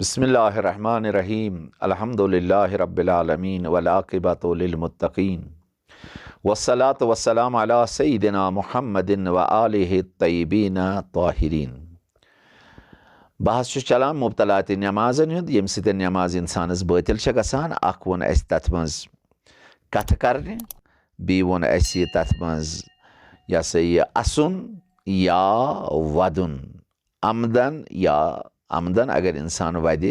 बिस्मिल्लाहिर्रहमानिर्रहीम अल्हम्दुलिल्लाहि रब्बिल आलमीन वल आक़िबतु लिल मुत्तक़ीन वस्सलातु वस्सलामु अला सय्यिदिना मुहम्मदिन व आलिहि तय्यिबीन ताहिरीन। बहस चलान मुब्तलात नमाजन हुंद यम सित नमाज इंसानस बातिल गसान। अख वोन अस तथ मज कथ करने, बी वोन अस तथ मज यह असुन या वदुन, आमदन या आमदन अगर इंसान वद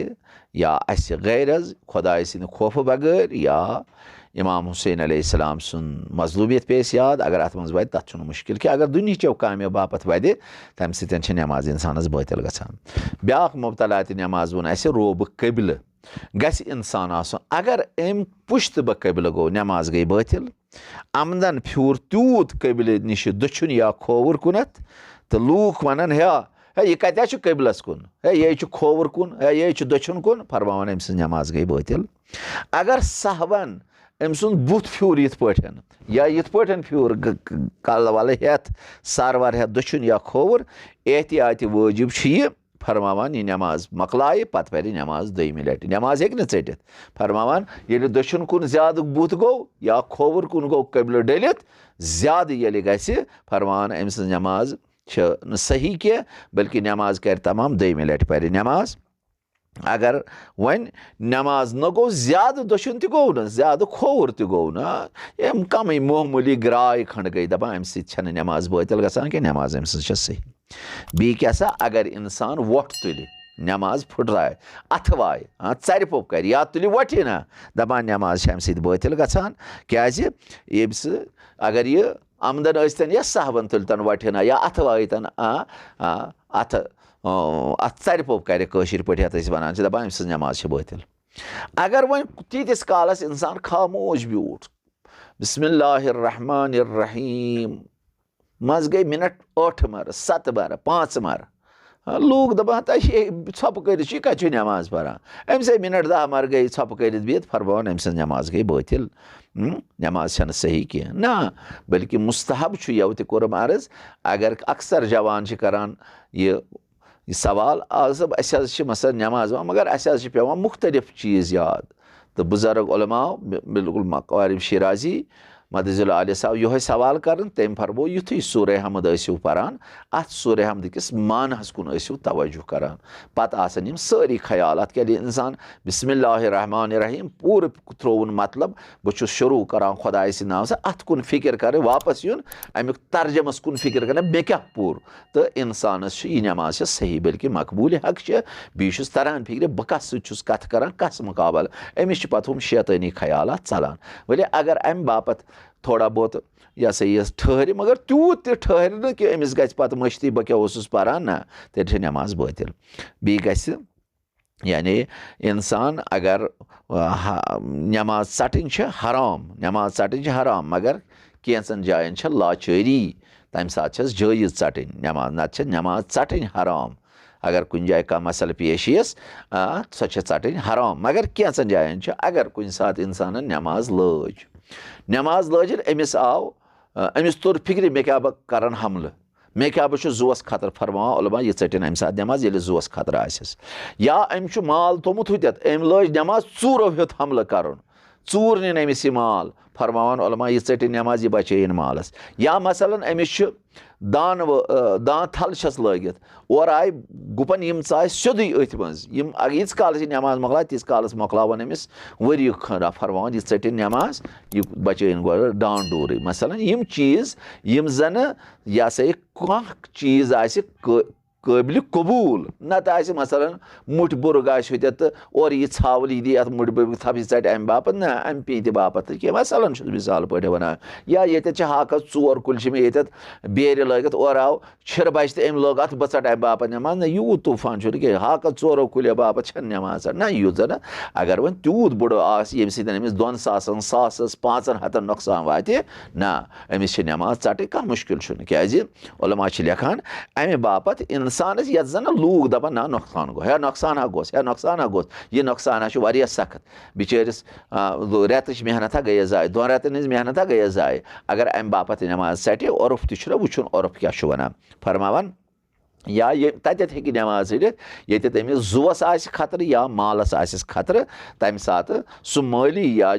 या अस गैरज खुदाय सिंद खौफ बगैर या इमाम हुसैन अलैहिस्सलाम सुन मजलूमियत पेश याद अगर अत मज वद तथ मुश्किल कि अगर दुनिया कामो बापत वद तम सत नमाज इंसानस बातिल गसान। ब्याख मुब्तलात नमाज वोन अस रोब कबिल गस इंसान आसन। अगर अम पुश्त ब कबिल गो नमाज गई बातिल। आमदन फ्यूर तूत कबिल निश दछुन या खोवर कुनत तो लूख वनन है यह कत्या कबिलस कुन, है ये खोवर कुन, है ये दछुन कुन, फरमान अम सज नमाज गई बातिल। अगर सहवन अम सुन बुत फ्यूर यथ पठन या यथ पठन फ्यूर कल वल हेत सर वर हेत दछुन या खोवर, एहतियात वाजिब यह फरमान यह नमाज मकलाय पत पर नमाज दोयमि लटि। नमाज हेक टित फरमान ये दछुन कुन ज्याद बुत गो या खोवर कुन गो कबिल डलित ज्याद ये गस फरमान अम सज नमाज न सही के बल्कि नमाज कर तमाम दोयमि लटि पर नमाज। अगर वन नमाज न गो ज्यादा दछुन त गो न ज्यादा खोवर त गो न कम मामूली ग्राय खंड गई दपान अम सत नमाज बातिल गसान कि नमाज अम सज सही। बी क्या सा अगर इंसान वोट तुल नमाज फुटराय अथ वाय चर पोप कर या तुल वटि ना दपान नमाज अम सत बातिल गसान। क्या यम्स अगर यह आमदन स्तन या सहवन तुलतन वटि ना या अथ वायतन अथ चर पोप कर पे वन दपान अम सज नमाज बातिल। अगर वन तीतिस कालस इंसान खामोश ब्यूठ बिस्मिल्लाहिर्रहमानिर्रहीम मज गई मिनट 8 मर 7 मर 5 मर लोग दपान थप कर कत नमाज परान अम से मिनट 10 मर गई थप कर बिहत फरमान अम सज नमाज गई बातिल। नमाज छन सही कह ना बल्कि मुस्तहब यव त कोरम अर्ज। अगर अक्सर जवान करान यह सवाल आज अस मसल नमाज मगर अस पेवान मुख्तलिफ चीज़ याद तो बुजुर्ग उलमा बिल्कुल मक़ारिब शिराजी मदजुल आलिया साहब यो सवाल कर तम फरमो युथ सूर हमद पारान अत सूर हमद किस मानहस कुन तवज्जो करान पत आसन सारी ख्यालात क्या इंसान बिस्मिल्लाहिर्रहमानिर्रहीम पूर त्रोवन मतलब बहुत शुरू करान खुदाय सिंद नाम से अत कुन फिक्र कर वापस यून अमुक तर्जमस कुन फिक्र कर मे क्या पूर तो इंसानस यह नमाज सही बल्कि मकबूल हक बीस तरान फिक्र बह कस सत करान कस मुकाबल अमिस पत हम शैतानी ख्यालात चलान वले अगर अम बापत थोड़ा बहुत यह सा यह ठहर मगर तूत ठहर न कि अमिस गस पत मश्ती बह क्या पारान ना तेल नमाज बातिल। बी गस यानी इंसान अगर नमाज सटन हराम नमाज सटन हराम मगर कैंसन जायन लाचारी तम सात जायज़ सटन नमाज नत नमाज सटन हराम। अगर कुछ जाए का मसल पेश यस सो सटन हराम मगर कैंसन जायन अगर कुछ सात इंसान नमाज लाज अमिस आव अमिस तोर फिक्र मे क्या बह करन हमल मे क्या बह जोस खतर फरमान उलमा यह चटन अम सात नमाज ये जोस खतर आसिस या अम माल थोमुत हुत अम लाज नमाज चूरो हेत हमल कर चूर नीन अमिस यह माल फरमान उलमा यह चटन नमाज यह बचन मालस। या मसलन अमिस दान दान थल लगित और आय गुपन यम चाह सोदे अथ मज यीस कालस नमाज मकला तीस कालस मकलावन अमिस वरी खंड फरमान यह चटन नमाज यह बचन गो दान डोर मसलन यम चीज़ यम जन यह सा कह चीज़ काबिल कबूल नत मसलन मुठ बुर्ग आत और यह छावल यह दी अत मुठ बुर्ग थप चट अम बापत ना अम पी बापत कि मसलन मिसाल पे वन या ये हाकस 4 कुल मे बेर लगित और आव छिर बच तो अम लोग अत बह चट अम बापत नमाज ना यूत तूफान कि हाकस 4 कुल बापत नमाज ना यूत जन अगर वन तूत बुड़ यम समिस 2 सासन सासस 500 नुकसान वात ना अमिस नमाज चट कह मुश्किल क्या उलमा लेखान अमे बापत इंसानस ये जन लूग दपान ना नुकसान गो है नुकसान गोस है नुकसान गोस यह नुकसान सख्त बिचारिस रेत मेहनत गई जाय 2 रेतन हज मेहनत गई जाय अगर अम बापत नमाज सटे उर्फ तुन वुन उर्फ क्या वन फरमावन یا تَتٮ۪تھ ہیٚکہِ نٮ۪ماز پٔرِتھ ییٚتٮ۪تھ أمِس زُوَس آسہِ خطرٕ یا مالَس آسٮ۪س خطرٕ تَمہِ ساتہٕ سُہ مٲلی یا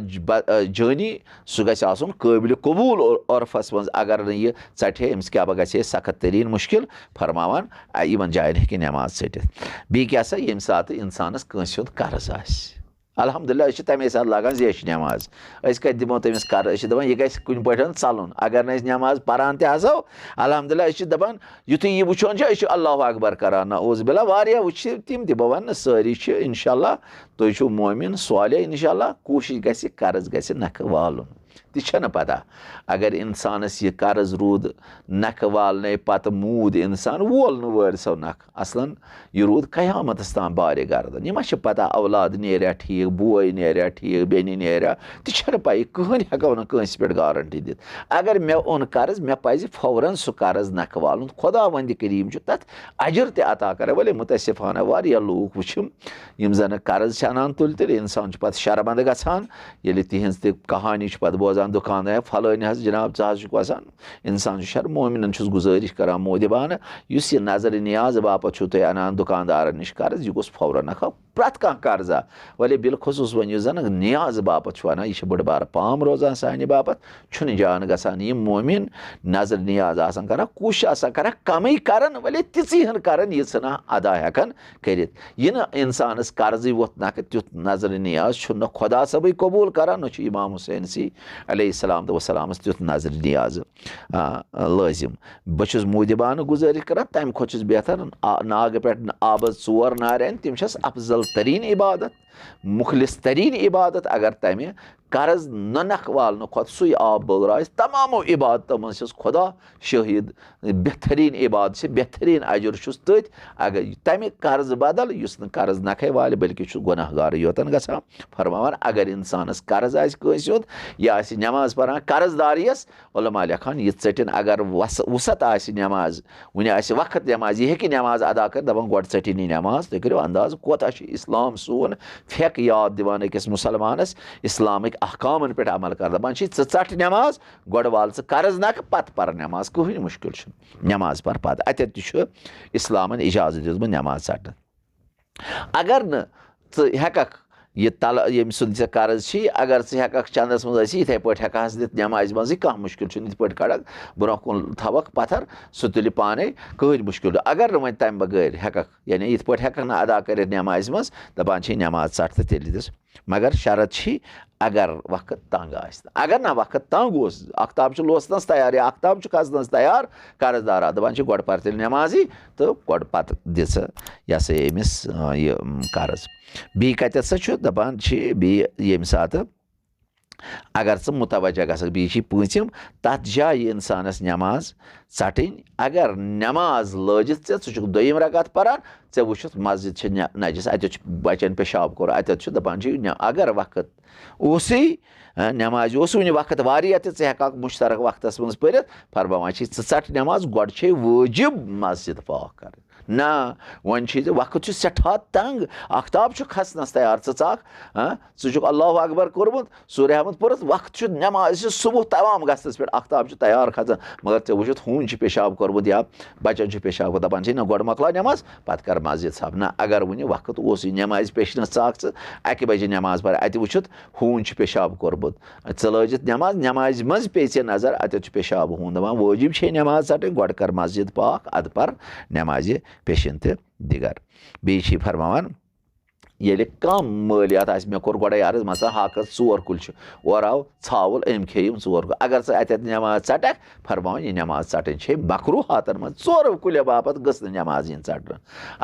جٲنی سُہ گژھِ آسُن قٲبلہِ قبوٗل عرفَس منٛز اگر نہٕ یہِ ژَٹہِ ہے أمِس کیٛاہ با گژھِ ہے سخت تریٖن مُشکِل فرماوان یِمَن جایَن ہیٚکہِ نٮ۪ماز ژٔٹِتھ بیٚیہِ کیٛاہ سا ییٚمہِ ساتہٕ اِنسانَس کٲنٛسہِ ہُنٛد قرض آسہِ الحمدُاللہ أسۍ چھِ تَمے ساتہٕ لاگان زیچھِ نٮ۪ماز أسۍ کَتہِ دِمو تٔمِس قرض أسۍ چھِ دَپان یہِ گژھِ کُنہِ پٲٹھۍ ژَلُن اگر نہٕ أسۍ نٮ۪ماز پَران تہِ آسو الحمدُاللہ أسۍ چھِ دَپان یُتھُے یہِ وٕچھان چھِ أسۍ چھِ اللہُ اکبر کَران نعوذ باللہ واریاہ وٕچھِ تِم تہِ بہٕ وَنہٕ نہٕ سٲری چھِ اِنشاء اللہ تُہۍ چھُو مومِن صالح اِنشاء اللہ کوٗشِش گژھِ قرض گژھِ نکھٕ والُن تہِ چھَنہٕ پَتہ اگر اِنسانَس یہِ قرض روٗد نکھٕ والنَے پَتہٕ موٗد اِنسان وول نہٕ وٲرۍ سو نکھٕ اَصلن یہِ روٗد قیامَتَس تام بارِ گردن یہِ ما چھِ پَتہ اولاد نیریا ٹھیٖک بوے نیریا ٹھیٖک بیٚنہِ نیریا تہِ چھَنہٕ پَیی کٕہٕنۍ ہٮ۪کو نہٕ کٲنٛسہِ پٮ۪ٹھ گارنٹی دِتھ اگر مےٚ اوٚن قرض مےٚ پَزِ فوراً سُہ قرض نکھٕ والُن خۄدا وَندِ کریٖم چھُ تَتھ اجر تہِ عطا کَران ؤلے مُتٲصِفانہ واریاہ لوٗکھ وٕچھِم یِم زَنہٕ قرض چھِ اَنان تُلۍ تُلۍ اِنسان چھُ پَتہٕ شرمنٛدٕ گژھان ییٚلہِ تِہِنٛز تہِ کہانی چھِ پَتہٕ بوزان دُکاندار فلٲنۍ حظ جِناب ژٕ حظ چھُکھ وَسان اِنسان چھُ مومِنَن چھُس گُزٲرِش کَران مودِبانہٕ یُس یہِ نظرِ نیازٕ باپَتھ چھُو تُہۍ اَنان دُکاندارَن نِش قرض یہِ گوٚژھ فوراً نکھٕ پرٛٮ۪تھ کانٛہہ قرضا ولے بِلخصوٗص وۄنۍ یُس زَن نیازٕ باپَتھ چھُ وَنان یہِ چھِ بٔڑ بارٕ پام روزان سانہِ باپَتھ چھُنہٕ جان گژھان یِم مومِن نظر نیاز آسان کَران کوٗشِش آسان کَران کَمٕے کَران ولے تِژٕے ہن کَران ییٖژٕ ادا ہٮ۪کان کٔرِتھ یہِ نہٕ اِنسانَس قرضٕے ووٚتھ نکھٕ تیُتھ نظرِ نیاز چھُنہٕ نہ خۄدا صٲبٕے قبوٗل کَران نہ چھُ اِمام حُسین سی علیہ السلام تہٕ وسلامَس تیُتھ نظرِ نیازٕ لٲزِم بہٕ چھُس مودِبانہٕ گُزٲرِش کَران تَمہِ کھۄتہٕ چھُس بہتر ناگہٕ پٮ۪ٹھ آبَس 4 نارِ اَنہِ تِم چھَس اَفضل تریٖن عبادت مُخلِص تریٖن عبادت اگر تَمہِ قرض نہ نکھٕ والنہٕ کھۄتہٕ سُے آب بٲگراوِ تمامو عبادتو منٛز چھُس خۄدا شٲہِد بہتریٖن عبادت چھِ بہتریٖن اجر چھُس تٔتھۍ اگر تَمہِ قرض بدل یُس نہٕ قرض نکھَے والہِ بٔلکہِ چھُ گۄناہ گارٕے یوتن گژھان فرماوان اگر اِنسانَس قرض آسہِ کٲنٛسہِ ہُنٛد یہِ آسہِ نٮ۪ماز پَران قرض داریَس علما لیکھان یہِ ژٔٹِنۍ اگر وُسعت آسہِ نٮ۪ماز وُنہِ آسہِ وقت نٮ۪ماز یہِ ہیٚکہِ نٮ۪ماز ادا کٔرِتھ دَپان گۄڈٕ ژٔٹِنۍ یہِ نٮ۪ماز تُہۍ کٔرِو انداز کوتاہ چھُ اِسلام سون پھٮ۪کھ یاد دِوان أکِس مُسلمانَس اِسلامٕکۍ احکامَن پٮ۪ٹھ عمل کَران دَپان چھِ ژٕ ژَٹ نٮ۪ماز گۄڈٕ وال ژٕ قرض نکھٕ پَتہٕ پَر نٮ۪ماز کٕہٕنۍ مُشکِل چھُنہٕ نٮ۪ماز پَر پَتہٕ اَتٮ۪تھ تہِ چھُ اِسلامَن اِجازت دیُتمُت نٮ۪ماز ژَٹنہٕ اگر نہٕ ژٕ ہٮ۪ککھ یہِ تَلہٕ ییٚمہِ سُنٛد ژےٚ قرض چھی اگر ژٕ ہٮ۪ککھ چنٛدَس منٛز ٲسِتھ یِتھَے پٲٹھۍ ہٮ۪کہٕ دِتھ نٮ۪مازِ منٛزٕے کانٛہہ مُشکِل چھُنہٕ یِتھ پٲٹھۍ کَڑکھ برونٛہہ کُن تھاوَکھ پَتھر سُہ تُلہِ پانَے کٕہٕنۍ مُشکِل نہٕ اگر نہٕ وۄنۍ تَمہِ بغٲر ہٮ۪ککھ یعنی یِتھ پٲٹھۍ ہٮ۪ککھ نہٕ ادا کٔرِتھ نٮ۪مازِ منٛز دَپان چھِ نٮ۪ماز ژَٹ تہٕ تیٚلہِ دِس مگر شرط چھی اگر وقت تنٛگ آسہِ اگر نہ وقت تنٛگ اوس اختاب چھُ لوسنَس تیار یا اختاب چھُ کھسنَس تیار قرض دارا دَپان چھِ گۄڈٕ پَر تیٚلہِ نٮ۪مازٕے تہٕ گۄڈٕ پَتہٕ دِ ژٕ یہِ ہسا یہِ أمِس یہِ قرض بیٚیہِ کَتٮ۪تھ سا چھُ دَپان چھِ بیٚیہِ ییٚمہِ ساتہٕ اگر ژٕ مُتوجہ گژھکھ بیٚیہِ چھِ پوٗنٛژِم تَتھ جایہِ اِنسانَس نٮ۪ماز ژَٹٕنۍ اگر نٮ۪ماز لٲجِتھ ژےٚ ژٕ چھُکھ دوٚیِم رکعت پَران ژےٚ وٕچھُتھ مسجد چھِ نجِس اَتٮ۪تھ چھُ بَچَن پیشاب کوٚر اَتٮ۪تھ چھُ دَپان چھِ اگر وقت اوسُے نٮ۪مازِ اوسُے نہٕ وقت واریاہ تہِ ژٕ ہٮ۪ککھ مُشترک وقتَس منٛز پٔرِتھ فرماوان چھِ ژٕ ژَٹ نٮ۪ماز گۄڈٕ چھے وٲجِب مسجد پاک کَرٕنۍ نہ وۄنۍ چھُے ژےٚ وقت چھُ سٮ۪ٹھاہ تنٛگ اختاب چھُ کھسنَس تیار ژٕ ژاکھ ژٕ چھُکھ اللہُ اکبر کوٚرمُت سورہ احمد پوٚرُتھ وقت چھُ نٮ۪مازِ چھِ صُبح تمام گژھنَس پٮ۪ٹھ اختاب چھُ تیار کھسان مگر ژےٚ وٕچھُتھ ہوٗنۍ چھِ پیشاب کوٚرمُت یا بَچَن چھُ پیشاب کوٚرمُت دَپان چھِ نہ گۄڈٕ مۄکلاو نٮ۪ماز پَتہٕ کَر مسجد صاف نہ اگر وٕنہِ وقت اوسُے نٮ۪مازِ پیشنَس ژاکھ ژٕ 1 بجے نٮ۪ماز پَرِ اَتہِ وٕچھُتھ ہوٗنۍ چھُ پیشاب کوٚرمُت ژٕ لٲجِتھ نٮ۪مازِ منٛز پیٚیہِ ژےٚ نظر اَتٮ۪تھ چھُ پیشاب ہوٗن دَپان وٲجِب چھے نٮ۪ماز ژَٹٕنۍ گۄڈٕ کَر مسجد پاک اَدٕ پَر نٮ۪مازِ پیشِن تہِ دِگر بیٚیہِ چھِ فرماوان ییٚلہِ کانٛہہ مٲلِیات آسہِ مےٚ کوٚر گۄڈَے عرض مثلاً ہاکَس 4 کُلۍ چھِ اورٕ آو ژھاوُل أمۍ کھے یِم 4 کُلۍ اگر ژٕ اَتٮ۪تھ نٮ۪ماز ژَٹکھ فرماوان یہِ نٮ۪ماز ژَٹٕنۍ چھے مکروٗہاتَن منٛز 4 کُلٮ۪و باپَتھ گٔژھ نہٕ نٮ۪ماز یِنۍ ژَٹنہٕ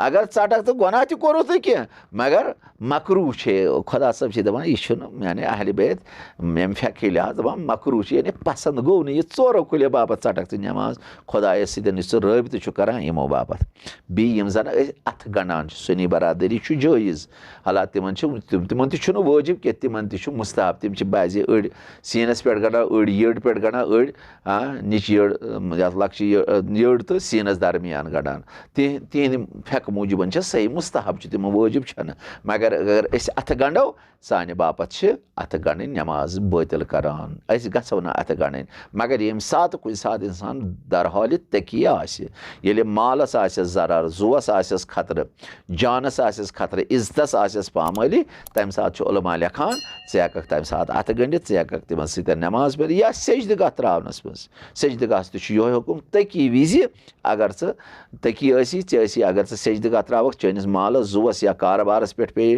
اگر ژَٹکھ تہٕ گۄناہ تہِ کوٚرُتھ نہٕ کینٛہہ مگر مکروٗہ چھے خۄدا صٲب چھِ دَپان یہِ چھُنہٕ یعنی اہلِ بیت ییٚمہِ فٮ۪کہِ لحاظ دَپان مکروٗہ چھِ یعنی پَسنٛد گوٚو نہٕ یہِ 4 کُلٮ۪و باپَتھ ژَٹکھ ژٕ نٮ۪ماز خۄدایَس سۭتۍ یُس ژٕ رٲبطہٕ چھُ کَران یِمو باپَتھ بیٚیہِ یِم زَن أسۍ اَتھٕ گنٛڈان چھِ سُنی برادٔری چھُ جٲیِز हालात तिमन तह वाजिब कि तिमन तह मुस्तहब तिम बाज़े अड़ सीनस पे गड़ान अड़ यड़ पे गड़ान अड़ निच यड़ लक्ष यड़ तो सीनस दरमियान गड़ान तिहद फेक मूजूबन सही मुस्तहब तिम वाजिब मगर अगर अथ गंडो साने बापत अथ गंड नमाज बातिल करान गो ना अथ गंड मगर ये सात कुछ सात इंसान दरहाल तकी ये मालस जरार जुवस आस खतर जानस आस खतर इज्जतस आस पामाली तम सात उलमा लिखान हेक तम सात अथ गंडित हेक तिम सत नमाज पर या सजदगाह त्रावनस मज सजदगाह यो हुकुम तकी विज अगर तकी ची अगर सजदगाह त्रावक चनिस मालस जुवस या कारोबारस पे पे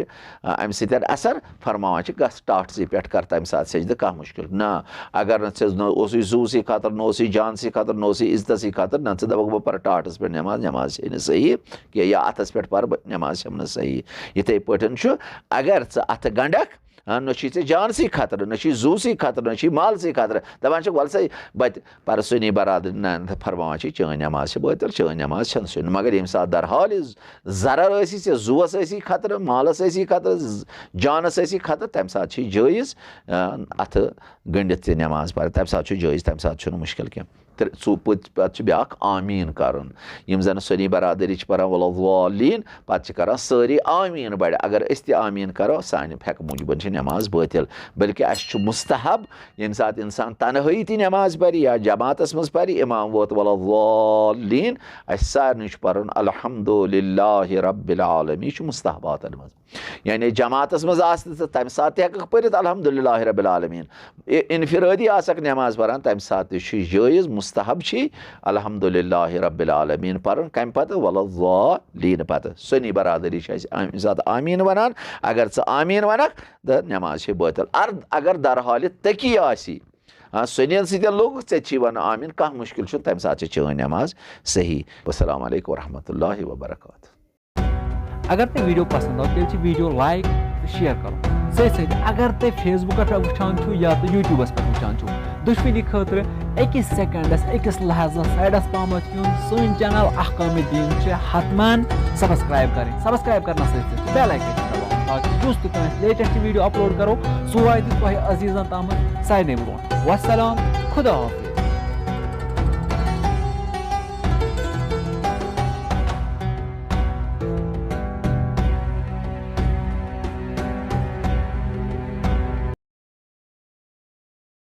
अम सत असर फरमान टाट पे कर तम सात सजद कह मुश्किल ना अगर नोस जूसी खतर नोस जानसी खतर नोस इज्जतसी खतर ना दपक बह पर टाटस पे नमाज नमाज सही कि या अथस पे पर नमाज सही इथे पे अगर अथ गंडक नी जानसी खतर नी जूसी खतर नी मालसी खतर दपान वल सा बत पर सुनी बरादरी ना फरमान चन नमाज बातिल चन नमाज सुन मगर ये सात दरहाल जरर या जुवस खतर मालस खतर जानस खतर तम सात जायज़ अथ गंडित नमाज पर तम सात जायज़ तम सात मुश्किल क्या पे ब्या आमीन कर जन सुनी बरादरी पान वलीन पे कर सारी आमीन बड़े अगर आमीन करो सान फेक मूजूबन नमाज बातिल बल्कि मुस्तहब ये सात इंसान तनहाई ती नमाज पर या जमातस मज पर इमाम वोत वलीन सारे पर्न अल्हम्दुलिल्लाहि रब्बिल आलमीन मुस्तहबातन मज यानी जमातस मज तम सात पर अल्हम्दुलिल्लाहि रब्बिल आलमीन इनफिरादी आसक नमाज परान तम सात जायज़ मुस्तहब अल्हम्दुलिल्लाहि रब्बिल आलमीन पर्न कम पत वलीन पत सुनी बरादरी सात आमीन वनान अगर आमीन वनक तो नमाज बातिल अगर दरहाल तकी सुनियन सत लोग चे वन आमीन कह मुश्किल तम सात चन नमाज सही। अस्सलामु अलैकुम वरहमतुल्लाहि वबरकातुहू। अगर तुम वीडियो पसंद हो तो वीडियो लाइक तो शेयर करो सही अगर तुम फेसबुक पे वुचान या तो यूट्यूबस पे वुचान दुश्मनी खतर अकिस सेकंडस अकिस लहजस साइडस पाम सन चैनल अहकाम दीन हतमान सब्सक्राइब करें सब्सक्राइब करना सहित बेल आइकन दबाओ ताकि तुम लेटेस्ट वीडियो अपलोड करो सो वात तुह अजीजन तम सारे ब्रो। वस्सलाम खुदा हाफिज़।